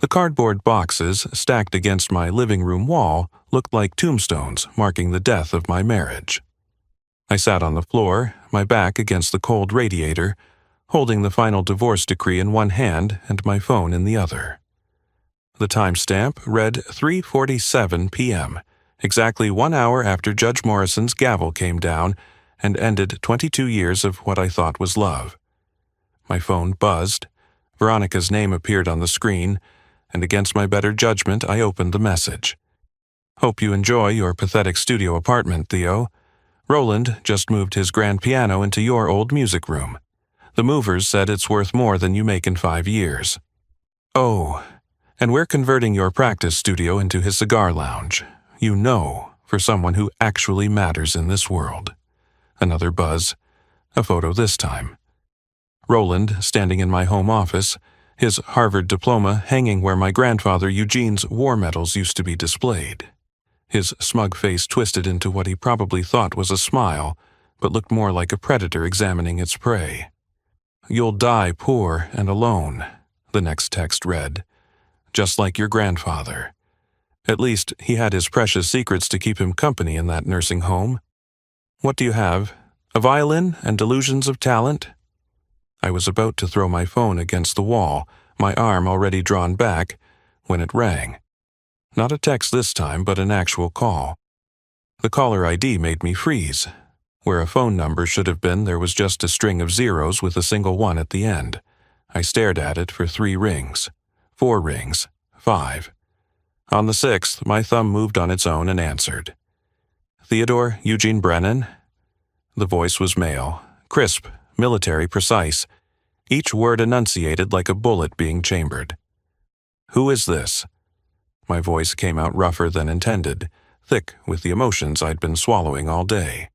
The cardboard boxes stacked against my living room wall looked like tombstones marking the death of my marriage. I sat on the floor, my back against the cold radiator, holding the final divorce decree in one hand and my phone in the other. The timestamp read 3:47 p.m., exactly 1 hour after Judge Morrison's gavel came down and ended 22 years of what I thought was love. My phone buzzed. Veronica's name appeared on the screen, and against my better judgment, I opened the message. "Hope you enjoy your pathetic studio apartment, Theo. Roland just moved his grand piano into your old music room. The movers said it's worth more than you make in 5 years. Oh, and we're converting your practice studio into his cigar lounge. You know, for someone who actually matters in this world." Another buzz. A photo this time. Roland standing in my home office, his Harvard diploma hanging where my grandfather Eugene's war medals used to be displayed. His smug face twisted into what he probably thought was a smile, but looked more like a predator examining its prey. "You'll die poor and alone," the next text read. "Just like your grandfather. At least he had his precious secrets to keep him company in that nursing home. What do you have? A violin and delusions of talent?" I was about to throw my phone against the wall, my arm already drawn back, when it rang. Not a text this time, but an actual call. The caller ID made me freeze. Where a phone number should have been, there was just a string of zeros with a single one at the end. I stared at it for 3 rings, 4 rings, 5. On the 6th, my thumb moved on its own and answered. "Theodore Eugene Brennan?" The voice was male, crisp, military precise, each word enunciated like a bullet being chambered. "Who is this?" My voice came out rougher than intended, thick with the emotions I'd been swallowing all day.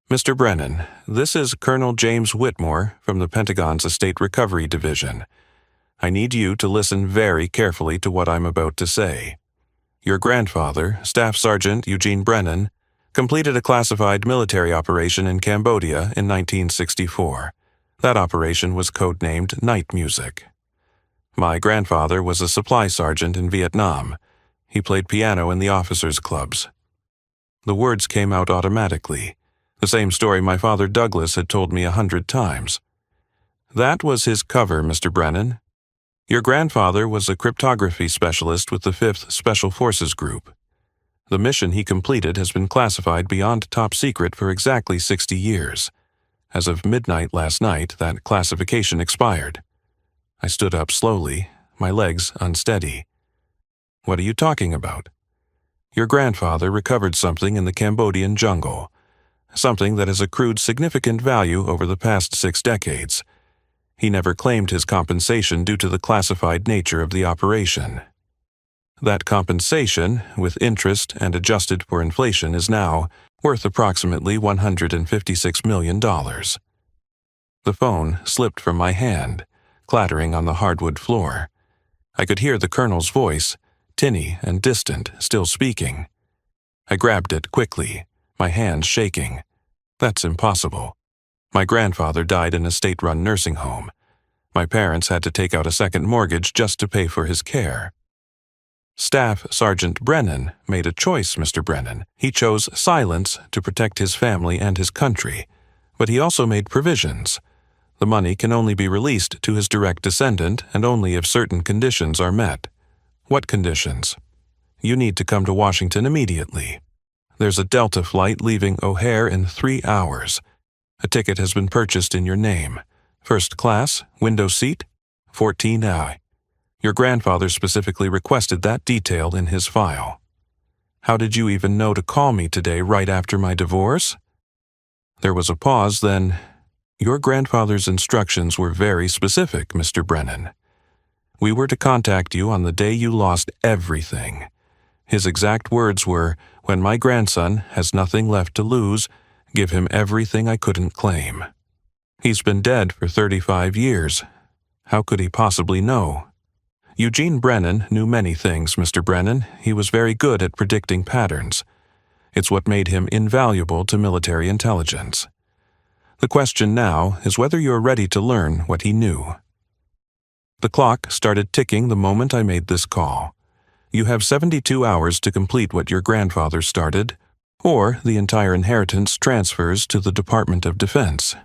"Mr. Brennan, this is Colonel James Whitmore from the Pentagon's Estate Recovery Division. I need you to listen very carefully to what I'm about to say. Your grandfather, Staff Sergeant Eugene Brennan, completed a classified military operation in Cambodia in 1964. That operation was codenamed Night Music. My grandfather was a supply sergeant in Vietnam. He played piano in the officers' clubs." The words came out automatically, the same story my father Douglas had told me 100 times. "That was his cover, Mr. Brennan. Your grandfather was a cryptography specialist with the 5th Special Forces Group. The mission he completed has been classified beyond top secret for exactly 60 years. As of midnight last night, that classification expired." I stood up slowly, my legs unsteady. "What are you talking about?" "Your grandfather recovered something in the Cambodian jungle, something that has accrued significant value over the past 6 decades. He never claimed his compensation due to the classified nature of the operation. That compensation, with interest and adjusted for inflation, is now worth approximately $156 million. The phone slipped from my hand, clattering on the hardwood floor. I could hear the colonel's voice, tinny and distant, still speaking. I grabbed it quickly, my hands shaking. That's impossible. My grandfather died in a state-run nursing home. My parents had to take out a second mortgage just to pay for his care. Staff Sergeant Brennan made a choice, Mr. Brennan. He chose silence to protect his family and his country, but he also made provisions. The money can only be released to his direct descendant and only if certain conditions are met. What conditions? You need to come to Washington immediately. There's a Delta flight leaving O'Hare in 3 hours. A ticket has been purchased in your name. First class, window seat, 14A. Your grandfather specifically requested that detail in his file. How did you even know to call me today right after my divorce?" There was a pause, then, "Your grandfather's instructions were very specific, Mr. Brennan. We were to contact you on the day you lost everything. His exact words were, 'When my grandson has nothing left to lose, give him everything I couldn't claim.' He's been dead for 35 years. How could he possibly know?" Eugene Brennan knew many things, Mr. Brennan. He was very good at predicting patterns. It's what made him invaluable to military intelligence. The question now is whether you're ready to learn what he knew. The clock started ticking the moment I made this call. You have 72 hours to complete what your grandfather started, or the entire inheritance transfers to the Department of Defense.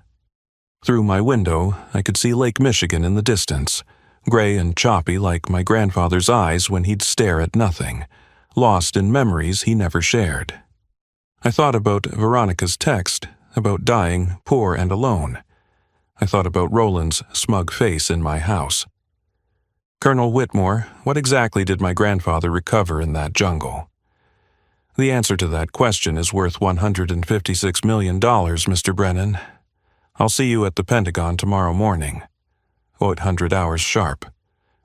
Through my window, I could see Lake Michigan in the distance, gray and choppy like my grandfather's eyes when he'd stare at nothing, lost in memories he never shared. I thought about Veronica's text, about dying poor and alone. I thought about Roland's smug face in my house. Colonel Whitmore, what exactly did my grandfather recover in that jungle? The answer to that question is worth $156 million, Mr. Brennan. I'll see you at the Pentagon tomorrow morning. 800 hours sharp.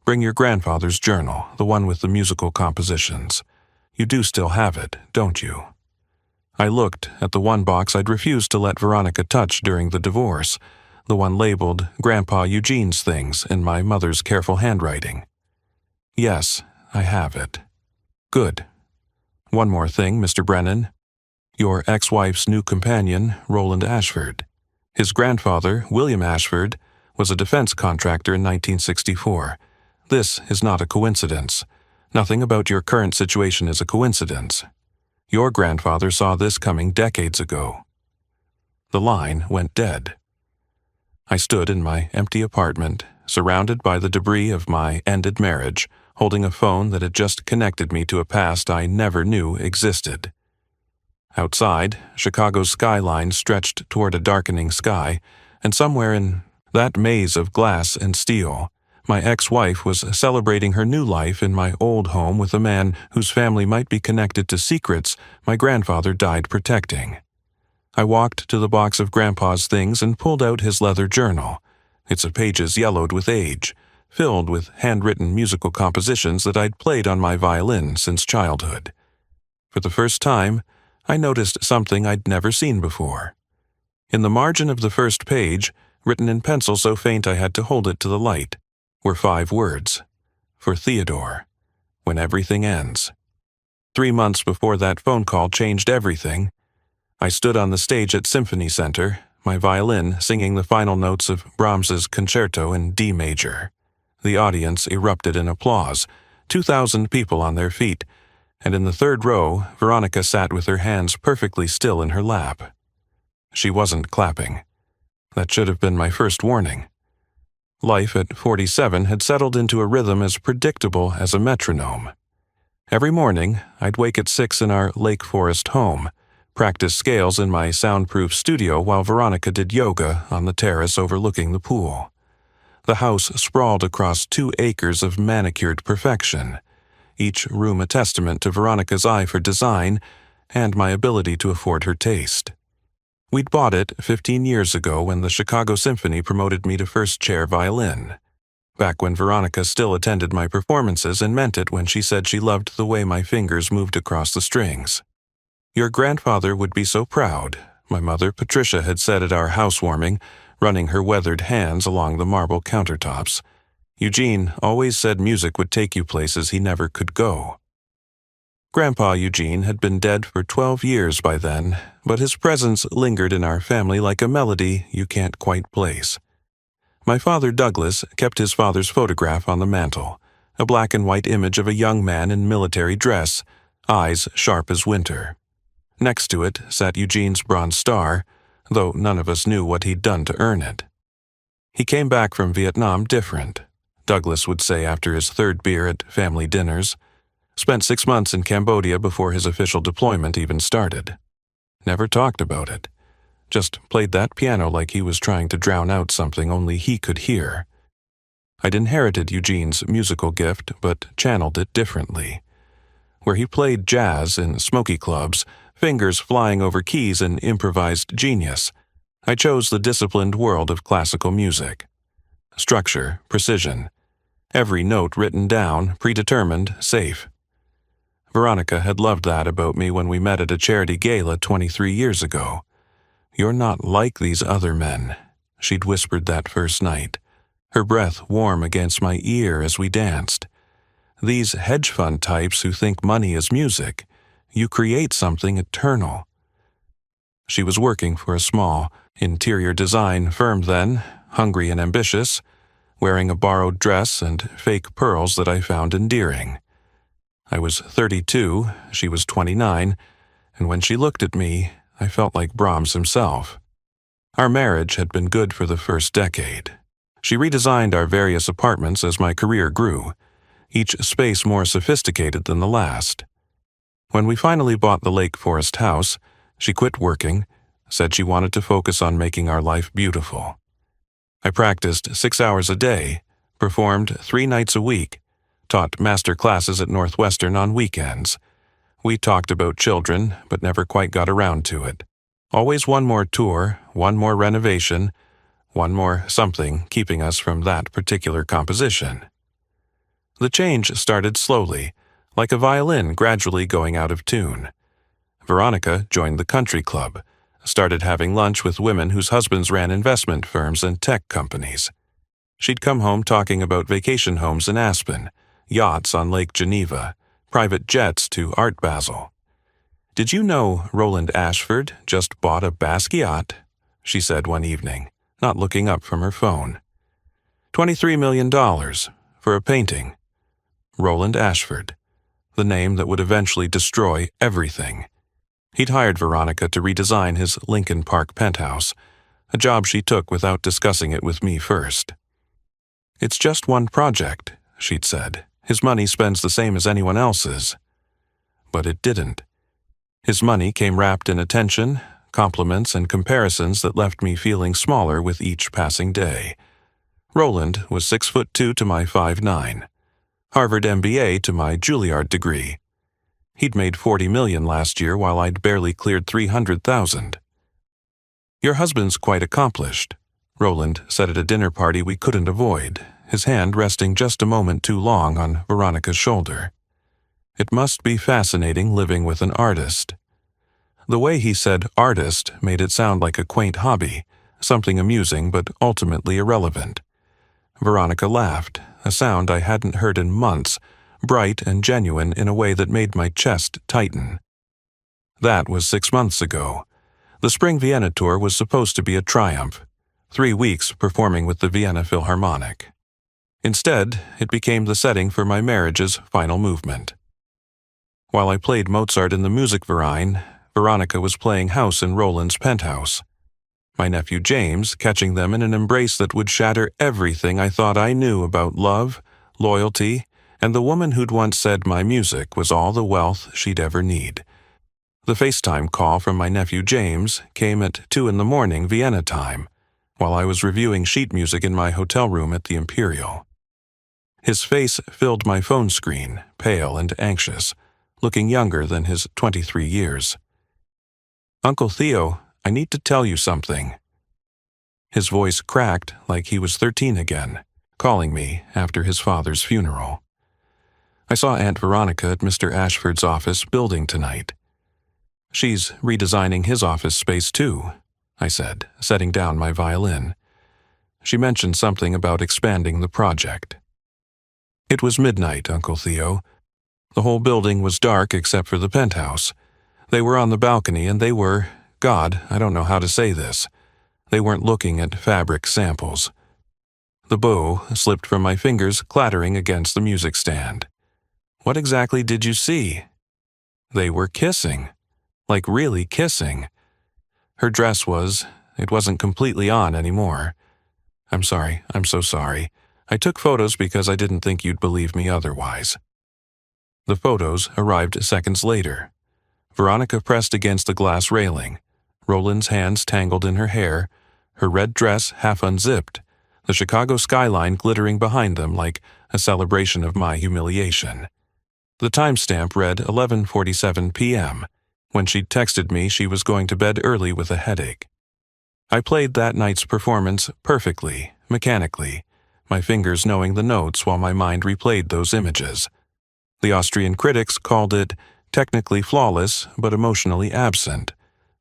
Bring your grandfather's journal, the one with the musical compositions. You do still have it, don't you? I looked at the one box I'd refused to let Veronica touch during the divorce, the one labeled Grandpa Eugene's Things in my mother's careful handwriting. Yes, I have it. Good. One more thing, Mr. Brennan. Your ex-wife's new companion, Roland Ashford. His grandfather, William Ashford, was a defense contractor in 1964. This is not a coincidence. Nothing about your current situation is a coincidence. Your grandfather saw this coming decades ago. The line went dead. I stood in my empty apartment, surrounded by the debris of my ended marriage, holding a phone that had just connected me to a past I never knew existed. Outside, Chicago's skyline stretched toward a darkening sky, and somewhere in that maze of glass and steel, my ex-wife was celebrating her new life in my old home with a man whose family might be connected to secrets my grandfather died protecting. I walked to the box of Grandpa's things and pulled out his leather journal, its pages yellowed with age, filled with handwritten musical compositions that I'd played on my violin since childhood. For the first time, I noticed something I'd never seen before. In the margin of the first page, written in pencil so faint I had to hold it to the light, were 5 words. For Theodore, when everything ends. 3 months before that phone call changed everything, I stood on the stage at Symphony Center, my violin singing the final notes of Brahms's Concerto in D major. The audience erupted in applause, 2,000 people on their feet, and in the third row, Veronica sat with her hands perfectly still in her lap. She wasn't clapping. That should have been my first warning. Life at 47 had settled into a rhythm as predictable as a metronome. Every morning, I'd wake at 6 in our Lake Forest home, practice scales in my soundproof studio while Veronica did yoga on the terrace overlooking the pool. The house sprawled across 2 acres of manicured perfection, each room a testament to Veronica's eye for design and my ability to afford her taste. We'd bought it 15 years ago when the Chicago Symphony promoted me to first chair violin, back when Veronica still attended my performances and meant it when she said she loved the way my fingers moved across the strings. Your grandfather would be so proud, my mother Patricia had said at our housewarming, running her weathered hands along the marble countertops. Eugene always said music would take you places he never could go. Grandpa Eugene had been dead for 12 years by then, but his presence lingered in our family like a melody you can't quite place. My father Douglas kept his father's photograph on the mantel, a black and white image of a young man in military dress, eyes sharp as winter. Next to it sat Eugene's Bronze Star, though none of us knew what he'd done to earn it. He came back from Vietnam different, Douglas would say after his 3rd beer at family dinners. Spent 6 months in Cambodia before his official deployment even started. Never talked about it. Just played that piano like he was trying to drown out something only he could hear. I'd inherited Eugene's musical gift, but channeled it differently. Where he played jazz in smoky clubs, fingers flying over keys in improvised genius, I chose the disciplined world of classical music. Structure, precision. Every note written down, predetermined, safe. Veronica had loved that about me when we met at a charity gala 23 years ago. "You're not like these other men," she'd whispered that first night, her breath warm against my ear as we danced. "These hedge fund types who think money is music, you create something eternal." She was working for a small, interior design firm then, hungry and ambitious, wearing a borrowed dress and fake pearls that I found endearing. I was 32, she was 29, and when she looked at me, I felt like Brahms himself. Our marriage had been good for the first decade. She redesigned our various apartments as my career grew, each space more sophisticated than the last. When we finally bought the Lake Forest house, she quit working, said she wanted to focus on making our life beautiful. I practiced 6 hours a day, performed 3 nights a week, taught master classes at Northwestern on weekends. We talked about children, but never quite got around to it. Always one more tour, one more renovation, one more something keeping us from that particular composition. The change started slowly, like a violin gradually going out of tune. Veronica joined the country club, started having lunch with women whose husbands ran investment firms and tech companies. She'd come home talking about vacation homes in Aspen, yachts on Lake Geneva, private jets to Art Basel. "Did you know Roland Ashford just bought a Basquiat?" she said one evening, not looking up from her phone. $23 million for a painting. Roland Ashford, the name that would eventually destroy everything. He'd hired Veronica to redesign his Lincoln Park penthouse, a job she took without discussing it with me first. "It's just one project," she'd said. "His money spends the same as anyone else's." But it didn't. His money came wrapped in attention, compliments, and comparisons that left me feeling smaller with each passing day. Roland was 6'2" to my 5'9", Harvard MBA to my Juilliard degree. He'd made $40 million last year while I'd barely cleared $300,000. "Your husband's quite accomplished," Roland said at a dinner party we couldn't avoid, his hand resting just a moment too long on Veronica's shoulder. It must be fascinating living with an artist. The way he said artist made it sound like a quaint hobby, something amusing but ultimately irrelevant. Veronica laughed, a sound I hadn't heard in months, bright and genuine in a way that made my chest tighten. That was 6 months ago. The spring Vienna tour was supposed to be a triumph, 3 weeks performing with the Vienna Philharmonic. Instead, it became the setting for my marriage's final movement. While I played Mozart in the Musikverein, Veronica was playing house in Roland's penthouse. My nephew James catching them in an embrace that would shatter everything I thought I knew about love, loyalty, and the woman who'd once said my music was all the wealth she'd ever need. The FaceTime call from my nephew James came at 2 a.m. Vienna time, while I was reviewing sheet music in my hotel room at the Imperial. His face filled my phone screen, pale and anxious, looking younger than his 23 years. "Uncle Theo, I need to tell you something." His voice cracked like he was 13 again, calling me after his father's funeral. "I saw Aunt Veronica at Mr. Ashford's office building tonight." "She's redesigning his office space too," I said, setting down my violin. "She mentioned something about expanding the project." It was midnight, Uncle Theo. The whole building was dark except for the penthouse. They were on the balcony and they were, God, I don't know how to say this. They weren't looking at fabric samples. The bow slipped from my fingers, clattering against the music stand. "What exactly did you see?" "They were kissing. Like really kissing. Her dress it wasn't completely on anymore. I'm sorry, I'm so sorry. I took photos because I didn't think you'd believe me otherwise." The photos arrived seconds later. Veronica pressed against the glass railing, Roland's hands tangled in her hair, her red dress half unzipped, the Chicago skyline glittering behind them like a celebration of my humiliation. The timestamp read 11:47 p.m., when she'd texted me she was going to bed early with a headache. I played that night's performance perfectly, mechanically, my fingers knowing the notes while my mind replayed those images. The Austrian critics called it technically flawless but emotionally absent,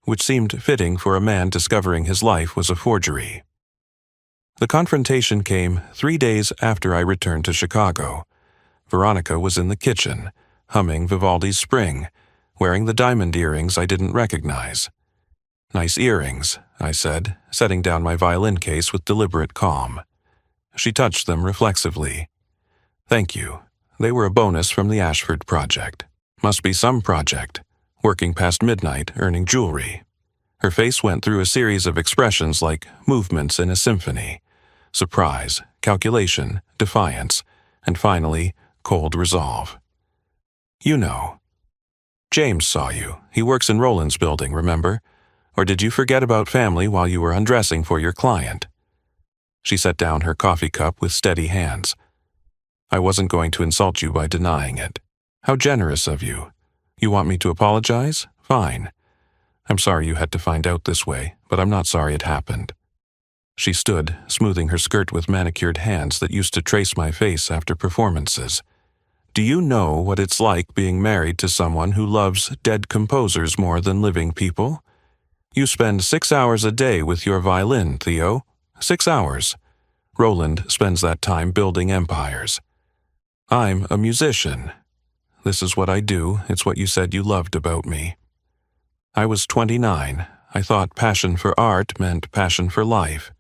which seemed fitting for a man discovering his life was a forgery. The confrontation came 3 days after I returned to Chicago. Veronica was in the kitchen, humming Vivaldi's Spring, wearing the diamond earrings I didn't recognize. "Nice earrings," I said, setting down my violin case with deliberate calm. She touched them reflexively. Thank you. They were a bonus from the Ashford project. Must be some project. Working past midnight, earning jewelry. Her face went through a series of expressions like movements in a symphony. Surprise, calculation, defiance, and finally, cold resolve. You know. James saw you. He works in Roland's building, remember? Or did you forget about family while you were undressing for your client? She set down her coffee cup with steady hands. I wasn't going to insult you by denying it. How generous of you. You want me to apologize? Fine. I'm sorry you had to find out this way, but I'm not sorry it happened. She stood, smoothing her skirt with manicured hands that used to trace my face after performances. Do you know what it's like being married to someone who loves dead composers more than living people? You spend 6 hours a day with your violin, Theo. 6 hours. Roland spends that time building empires. I'm a musician. This is what I do. It's what you said you loved about me. I was 29. I thought passion for art meant passion for life.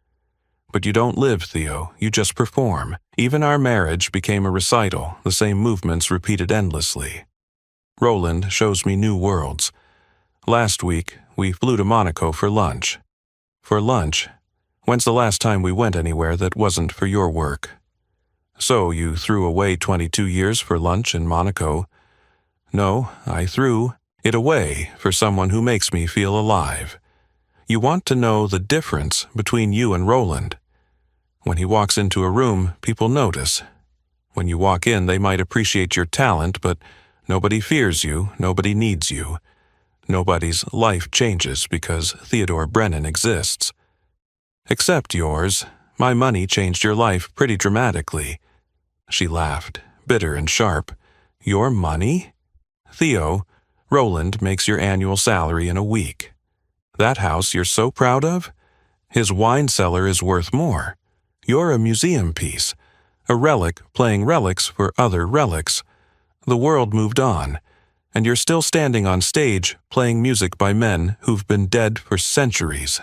But you don't live, Theo. You just perform. Even our marriage became a recital, the same movements repeated endlessly. Roland shows me new worlds. Last week, we flew to Monaco for lunch. For lunch? When's the last time we went anywhere that wasn't for your work? So you threw away 22 years for lunch in Monaco? No, I threw it away for someone who makes me feel alive. You want to know the difference between you and Roland. When he walks into a room, people notice. When you walk in, they might appreciate your talent, but nobody fears you, nobody needs you. Nobody's life changes because Theodore Brennan exists. Except yours. My money changed your life pretty dramatically. She laughed, bitter and sharp. Your money? Theo, Roland makes your annual salary in a week. That house you're so proud of? His wine cellar is worth more. You're a museum piece, a relic playing relics for other relics. The world moved on, and you're still standing on stage playing music by men who've been dead for centuries.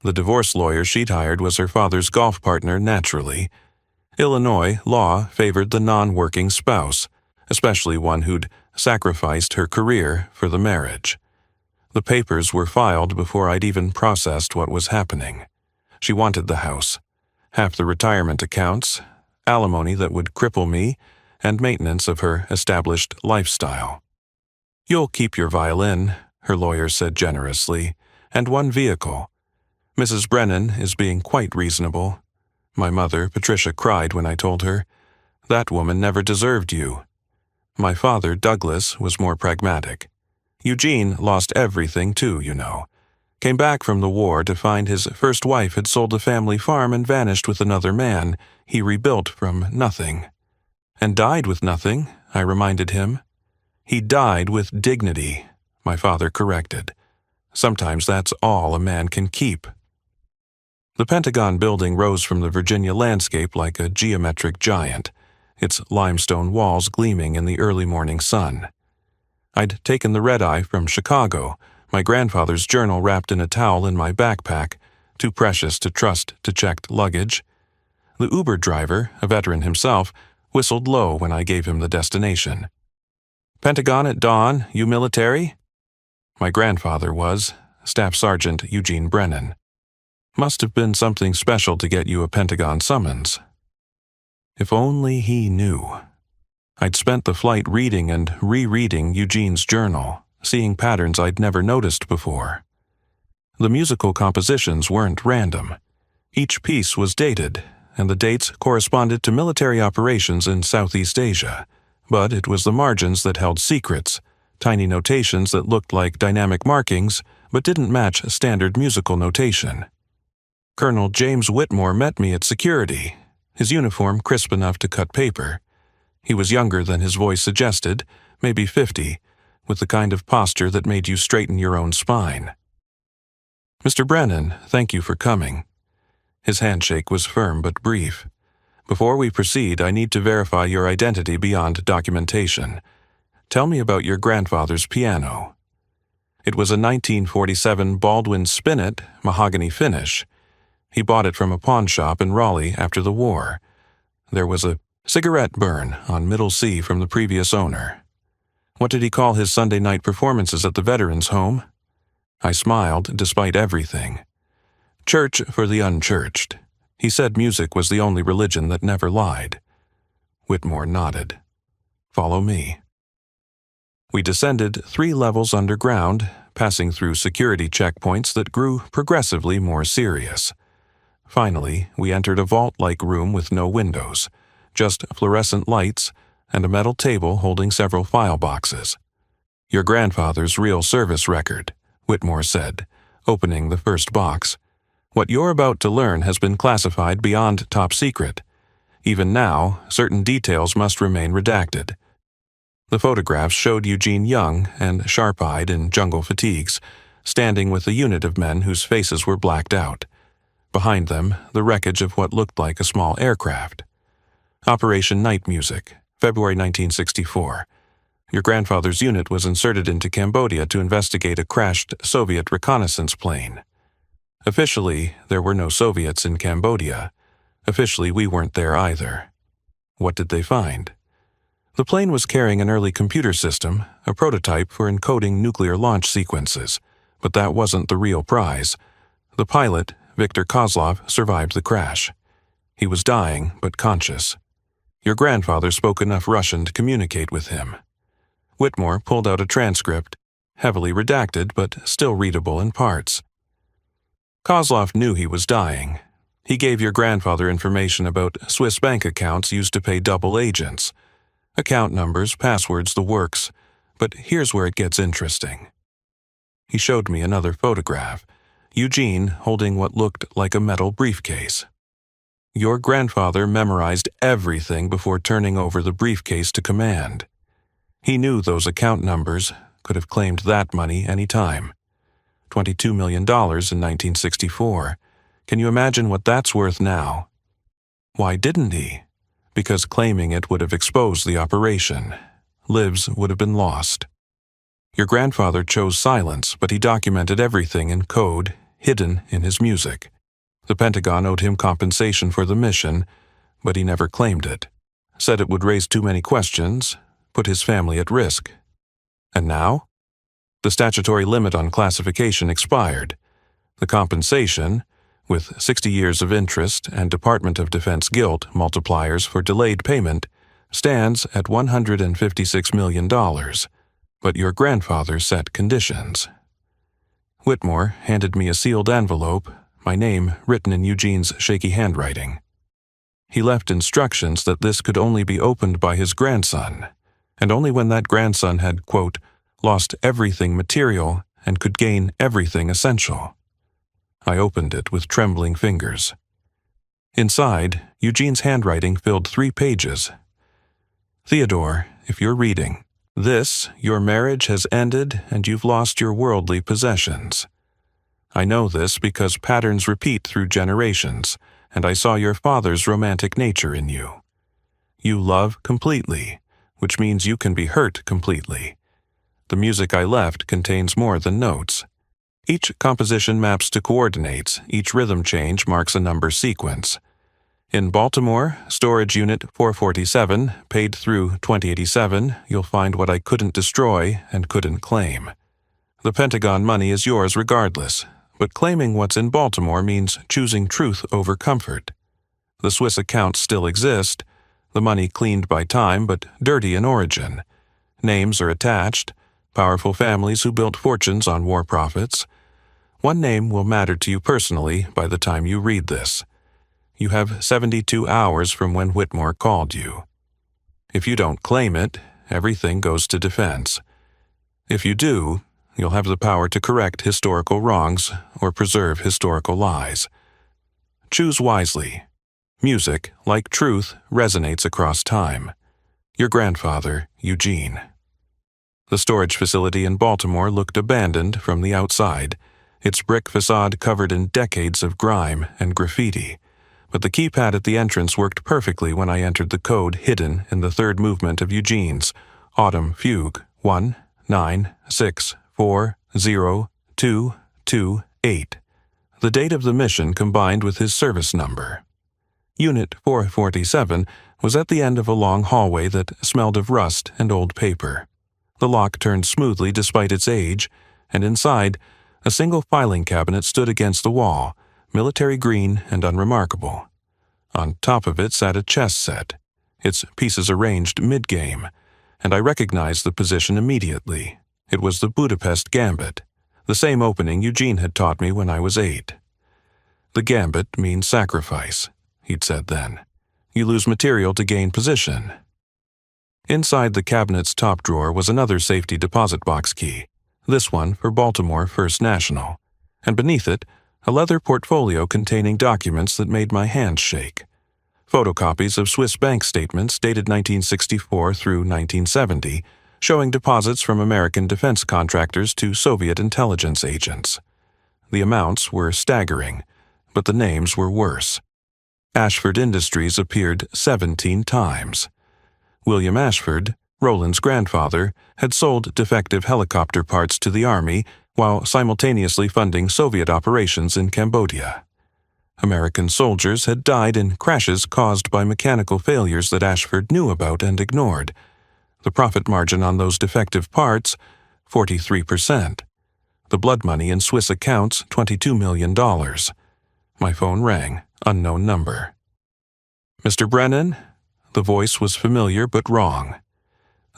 The divorce lawyer she'd hired was her father's golf partner, naturally. Illinois law favored the non-working spouse, especially one who'd sacrificed her career for the marriage. The papers were filed before I'd even processed what was happening. She wanted the house, half the retirement accounts, alimony that would cripple me, and maintenance of her established lifestyle. You'll keep your violin, her lawyer said generously, and one vehicle. Mrs. Brennan is being quite reasonable. My mother, Patricia, cried when I told her. That woman never deserved you. My father, Douglas, was more pragmatic. Eugene lost everything too, you know. Came back from the war to find his first wife had sold the family farm and vanished with another man he rebuilt from nothing. And died with nothing, I reminded him. He died with dignity, my father corrected. Sometimes that's all a man can keep. The Pentagon building rose from the Virginia landscape like a geometric giant, its limestone walls gleaming in the early morning sun. I'd taken the red-eye from Chicago, my grandfather's journal wrapped in a towel in my backpack, too precious to trust to checked luggage. The Uber driver, a veteran himself, whistled low when I gave him the destination. Pentagon at dawn, you military? My grandfather was, Staff Sergeant Eugene Brennan. Must have been something special to get you a Pentagon summons. If only he knew. I'd spent the flight reading and rereading Eugene's journal, seeing patterns I'd never noticed before. The musical compositions weren't random. Each piece was dated, and the dates corresponded to military operations in Southeast Asia, but it was the margins that held secrets, tiny notations that looked like dynamic markings but didn't match standard musical notation. Colonel James Whitmore met me at security, his uniform crisp enough to cut paper. He was younger than his voice suggested, maybe 50, with the kind of posture that made you straighten your own spine. Mr. Brennan, thank you for coming. His handshake was firm but brief. Before we proceed, I need to verify your identity beyond documentation. Tell me about your grandfather's piano. It was a 1947 Baldwin Spinet mahogany finish. He bought it from a pawn shop in Raleigh after the war. There was a cigarette burn on Middle C from the previous owner. What did he call his Sunday night performances at the Veterans Home? I smiled despite everything. Church for the unchurched. He said music was the only religion that never lied. Whitmore nodded. Follow me. We descended 3 levels underground, passing through security checkpoints that grew progressively more serious. Finally, we entered a vault-like room with no windows, just fluorescent lights and a metal table holding several file boxes. Your grandfather's real service record, Whitmore said, opening the first box. What you're about to learn has been classified beyond top secret. Even now, certain details must remain redacted. The photographs showed Eugene young and sharp-eyed in jungle fatigues, standing with a unit of men whose faces were blacked out. Behind them, the wreckage of what looked like a small aircraft. Operation Night Music, February 1964. Your grandfather's unit was inserted into Cambodia to investigate a crashed Soviet reconnaissance plane. Officially, there were no Soviets in Cambodia. Officially, we weren't there either. What did they find? The plane was carrying an early computer system, a prototype for encoding nuclear launch sequences, but that wasn't the real prize. The pilot, Viktor Kozlov, survived the crash. He was dying, but conscious. Your grandfather spoke enough Russian to communicate with him. Whitmore pulled out a transcript, heavily redacted but still readable in parts. Kozlov knew he was dying. He gave your grandfather information about Swiss bank accounts used to pay double agents. Account numbers, passwords, the works. But here's where it gets interesting. He showed me another photograph, Eugene holding what looked like a metal briefcase. Your grandfather memorized everything before turning over the briefcase to command. He knew those account numbers, could have claimed that money any time. $22 million in 1964. Can you imagine what that's worth now? Why didn't he? Because claiming it would have exposed the operation. Lives would have been lost. Your grandfather chose silence, but he documented everything in code, hidden in his music. The Pentagon owed him compensation for the mission, but he never claimed it. Said it would raise too many questions, put his family at risk. And now? The statutory limit on classification expired. The compensation, with 60 years of interest and Department of Defense guilt multipliers for delayed payment, stands at $156 million, but your grandfather set conditions. Whitmore handed me a sealed envelope, my name written in Eugene's shaky handwriting. He left instructions that this could only be opened by his grandson, and only when that grandson had, quote, lost everything material and could gain everything essential. I opened it with trembling fingers. Inside, Eugene's handwriting filled 3 pages. Theodore, if you're reading, your marriage has ended and you've lost your worldly possessions. I know this because patterns repeat through generations, and I saw your father's romantic nature in you. You love completely, which means you can be hurt completely. The music I left contains more than notes. Each composition maps to coordinates, each rhythm change marks a number sequence. In Baltimore, Storage Unit 447, paid through 2087, you'll find what I couldn't destroy and couldn't claim. The Pentagon money is yours regardless, but claiming what's in Baltimore means choosing truth over comfort. The Swiss accounts still exist, the money cleaned by time but dirty in origin. Names are attached, powerful families who built fortunes on war profits. One name will matter to you personally by the time you read this. You have 72 hours from when Whitmore called you. If you don't claim it, everything goes to defense. If you do, you'll have the power to correct historical wrongs or preserve historical lies. Choose wisely. Music, like truth, resonates across time. Your grandfather, Eugene. The storage facility in Baltimore looked abandoned from the outside, its brick facade covered in decades of grime and graffiti. But the keypad at the entrance worked perfectly when I entered the code hidden in the third movement of Eugene's Autumn Fugue 1-9-6-4-0-2-2-8. the date of the mission combined with his service number. Unit 447 was at the end of a long hallway that smelled of rust and old paper. The lock turned smoothly despite its age, and inside, a single filing cabinet stood against the wall, military green and unremarkable. On top of it sat a chess set, its pieces arranged mid-game, and I recognized the position immediately. It was the Budapest Gambit, the same opening Eugene had taught me when I was 8. The gambit means sacrifice, he'd said then. You lose material to gain position. Inside the cabinet's top drawer was another safety deposit box key, this one for Baltimore First National, and beneath it, a leather portfolio containing documents that made my hands shake. Photocopies of Swiss bank statements dated 1964 through 1970, showing deposits from American defense contractors to Soviet intelligence agents. The amounts were staggering, but the names were worse. Ashford Industries appeared 17 times. William Ashford, Roland's grandfather, had sold defective helicopter parts to the Army while simultaneously funding Soviet operations in Cambodia. American soldiers had died in crashes caused by mechanical failures that Ashford knew about and ignored. The profit margin on those defective parts, 43%. The blood money in Swiss accounts, $22 million. My phone rang, unknown number. Mr. Brennan? The voice was familiar but wrong.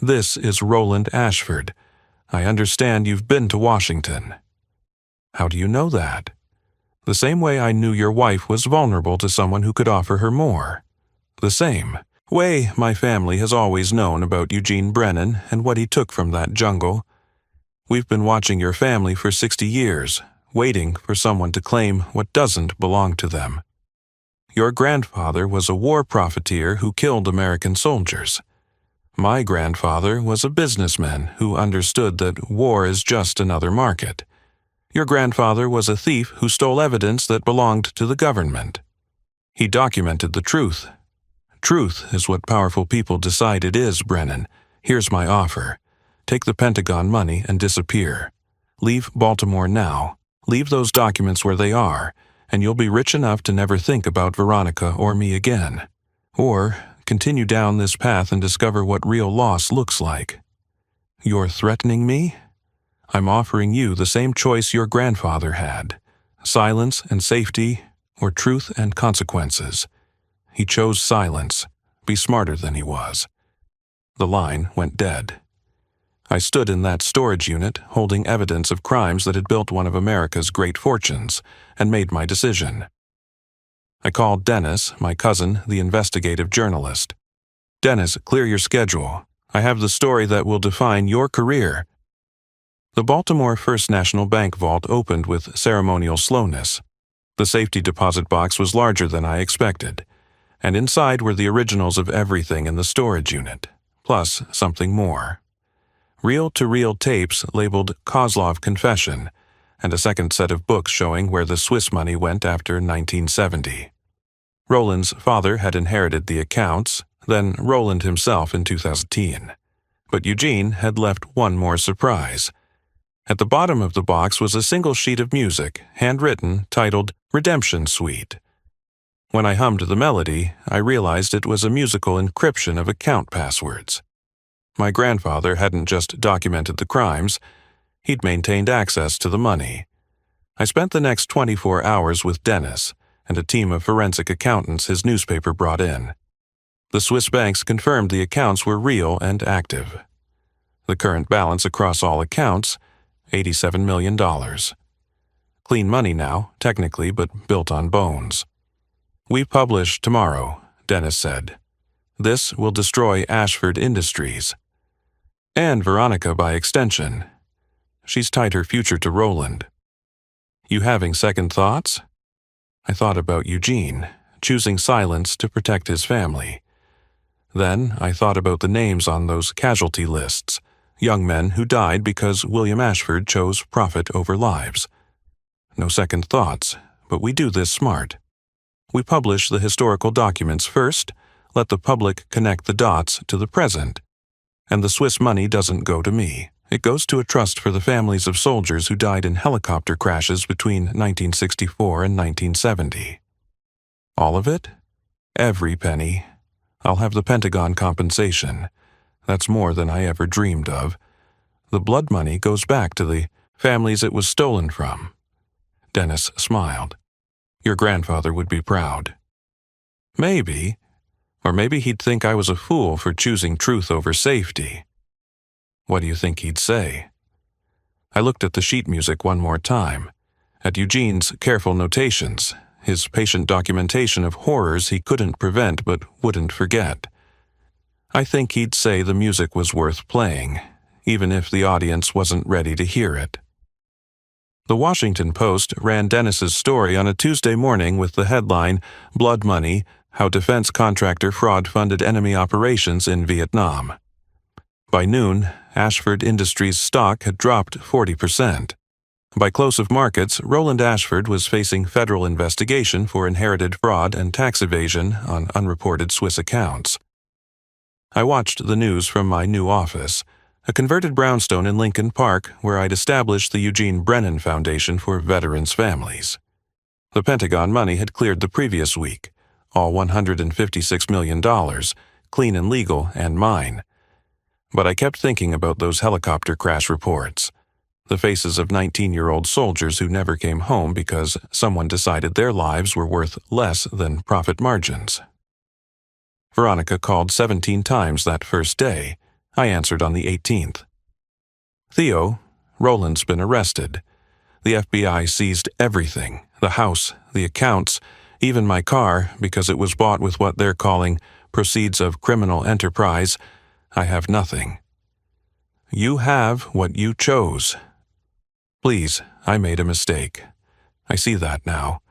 This is Roland Ashford. I understand you've been to Washington. How do you know that? The same way I knew your wife was vulnerable to someone who could offer her more. The same way my family has always known about Eugene Brennan and what he took from that jungle. We've been watching your family for 60 years, waiting for someone to claim what doesn't belong to them. Your grandfather was a war profiteer who killed American soldiers. My grandfather was a businessman who understood that war is just another market. Your grandfather was a thief who stole evidence that belonged to the government. He documented the truth. Truth is what powerful people decide it is, Brennan. Here's my offer. Take the Pentagon money and disappear. Leave Baltimore now. Leave those documents where they are, and you'll be rich enough to never think about Veronica or me again. Or continue down this path and discover what real loss looks like. You're threatening me? I'm offering you the same choice your grandfather had. Silence and safety, or truth and consequences. He chose silence. Be smarter than he was. The line went dead. I stood in that storage unit, holding evidence of crimes that had built one of America's great fortunes, and made my decision. I called Dennis, my cousin, the investigative journalist. Dennis, clear your schedule. I have the story that will define your career. The Baltimore First National Bank vault opened with ceremonial slowness. The safety deposit box was larger than I expected, and inside were the originals of everything in the storage unit, plus something more. Reel-to-reel tapes labeled Kozlov Confession, and a second set of books showing where the Swiss money went after 1970. Roland's father had inherited the accounts, then Roland himself in 2010. But Eugene had left one more surprise. At the bottom of the box was a single sheet of music, handwritten, titled Redemption Suite. When I hummed the melody, I realized it was a musical encryption of account passwords. My grandfather hadn't just documented the crimes, he'd maintained access to the money. I spent the next 24 hours with Dennis and a team of forensic accountants his newspaper brought in. The Swiss banks confirmed the accounts were real and active. The current balance across all accounts, $87 million. Clean money now, technically, but built on bones. We publish tomorrow, Dennis said. This will destroy Ashford Industries. And Veronica by extension. She's tied her future to Roland. You having second thoughts? I thought about Eugene, choosing silence to protect his family. Then I thought about the names on those casualty lists, young men who died because William Ashford chose profit over lives. No second thoughts, but we do this smart. We publish the historical documents first, let the public connect the dots to the present. And the Swiss money doesn't go to me, It goes to a trust for the families of soldiers who died in helicopter crashes between 1964 and 1970. All of it? Every penny. I'll have the Pentagon compensation. That's more than I ever dreamed of. The blood money goes back to the families it was stolen from. Dennis smiled. Your grandfather would be proud. Maybe. Or maybe he'd think I was a fool for choosing truth over safety. What do you think he'd say? I looked at the sheet music one more time, at Eugene's careful notations, his patient documentation of horrors he couldn't prevent but wouldn't forget. I think he'd say the music was worth playing, even if the audience wasn't ready to hear it. The Washington Post ran Dennis's story on a Tuesday morning with the headline, Blood Money, How Defense Contractor Fraud Funded Enemy Operations in Vietnam. By noon, Ashford Industries' stock had dropped 40%. By close of markets, Roland Ashford was facing federal investigation for inherited fraud and tax evasion on unreported Swiss accounts. I watched the news from my new office, a converted brownstone in Lincoln Park where I'd established the Eugene Brennan Foundation for Veterans Families. The Pentagon money had cleared the previous week, all $156 million, clean and legal, and mine. But I kept thinking about those helicopter crash reports, the faces of 19-year-old soldiers who never came home because someone decided their lives were worth less than profit margins. Veronica called 17 times that first day. I answered on the 18th. Theo, Roland's been arrested. The FBI seized everything, the house, the accounts, even my car, because it was bought with what they're calling proceeds of criminal enterprise. I have nothing. You have what you chose. Please, I made a mistake. I see that now.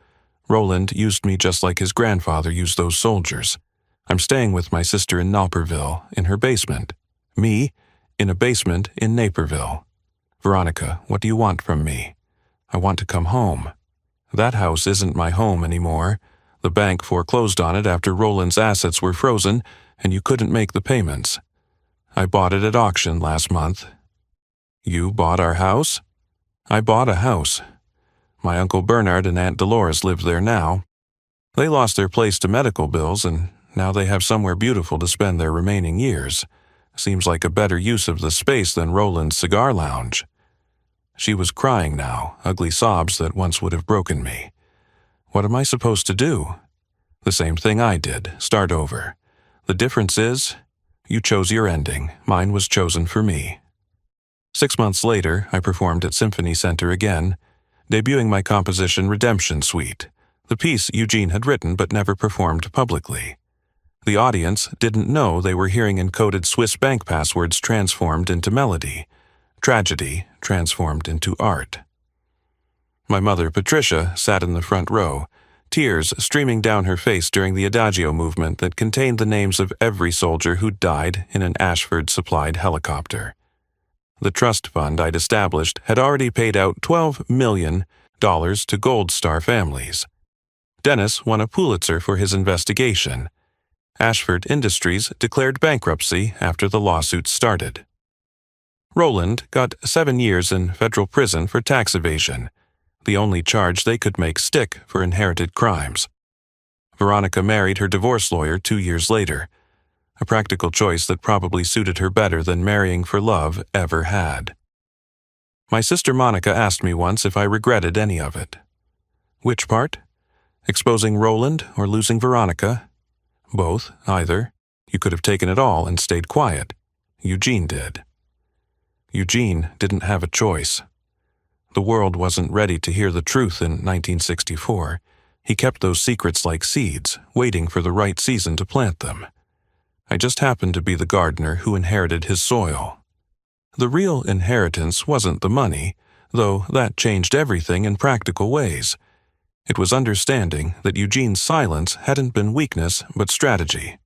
Roland used me just like his grandfather used those soldiers. I'm staying with my sister in Naperville, in her basement. Me, in a basement in Naperville. Veronica, what do you want from me? I want to come home. That house isn't my home anymore. The bank foreclosed on it after Roland's assets were frozen, and you couldn't make the payments. I bought it at auction last month. You bought our house? I bought a house. My Uncle Bernard and Aunt Dolores live there now. They lost their place to medical bills, and now they have somewhere beautiful to spend their remaining years. Seems like a better use of the space than Roland's cigar lounge. She was crying now, ugly sobs that once would have broken me. What am I supposed to do? The same thing I did, start over. The difference is, you chose your ending, mine was chosen for me. 6 months later, I performed at Symphony Center again, debuting my composition Redemption Suite, the piece Eugene had written but never performed publicly. The audience didn't know they were hearing encoded Swiss bank passwords transformed into melody, tragedy transformed into art. My mother, Patricia, sat in the front row, tears streaming down her face during the Adagio movement that contained the names of every soldier who'd died in an Ashford-supplied helicopter. The trust fund I'd established had already paid out $12 million to Gold Star families. Dennis won a Pulitzer for his investigation. Ashford Industries declared bankruptcy after the lawsuit started. Roland got 7 years in federal prison for tax evasion, the only charge they could make stick for inherited crimes. Veronica married her divorce lawyer 2 years later, a practical choice that probably suited her better than marrying for love ever had. My sister Monica asked me once if I regretted any of it. Which part? Exposing Roland or losing Veronica? Both, either. You could have taken it all and stayed quiet. Eugene did. Eugene didn't have a choice. The world wasn't ready to hear the truth in 1964. He kept those secrets like seeds, waiting for the right season to plant them. I just happened to be the gardener who inherited his soil. The real inheritance wasn't the money, though that changed everything in practical ways. It was understanding that Eugene's silence hadn't been weakness but strategy.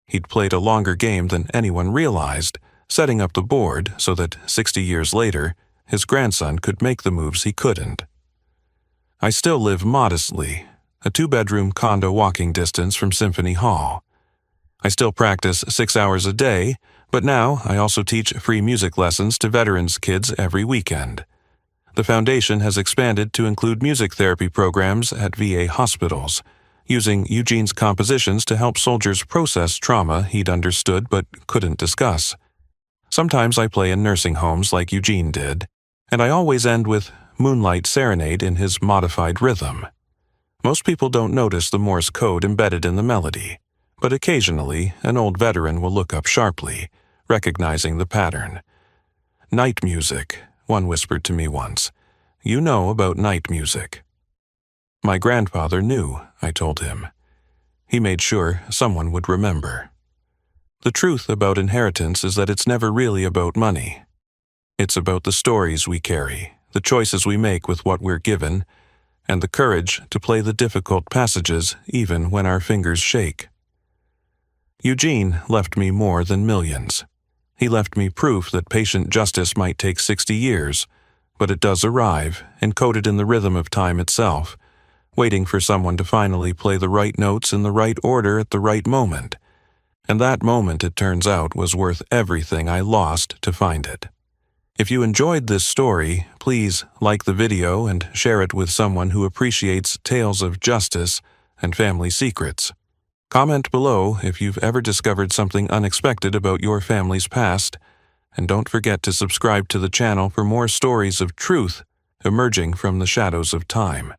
He'd played a longer game than anyone realized, setting up the board so that 60 years later, his grandson could make the moves he couldn't. I still live modestly, a 2-bedroom condo walking distance from Symphony Hall. I still practice 6 hours a day, But now I also teach free music lessons to veterans' kids every weekend. The foundation has expanded to include music therapy programs at VA hospitals, using Eugene's compositions to help soldiers process trauma he'd understood but couldn't discuss. Sometimes I play in nursing homes like Eugene did, and I always end with Moonlight Serenade in his modified rhythm. Most people don't notice the Morse code embedded in the melody, but occasionally an old veteran will look up sharply, recognizing the pattern. Night music, one whispered to me once. You know about night music. My grandfather knew, I told him. He made sure someone would remember. The truth about inheritance is that it's never really about money. It's about the stories we carry, the choices we make with what we're given, and the courage to play the difficult passages even when our fingers shake. Eugene left me more than millions. He left me proof that patient justice might take 60 years, but it does arrive, encoded in the rhythm of time itself, waiting for someone to finally play the right notes in the right order at the right moment. And that moment, it turns out, was worth everything I lost to find it. If you enjoyed this story, please like the video and share it with someone who appreciates tales of justice and family secrets. Comment below if you've ever discovered something unexpected about your family's past, and don't forget to subscribe to the channel for more stories of truth emerging from the shadows of time.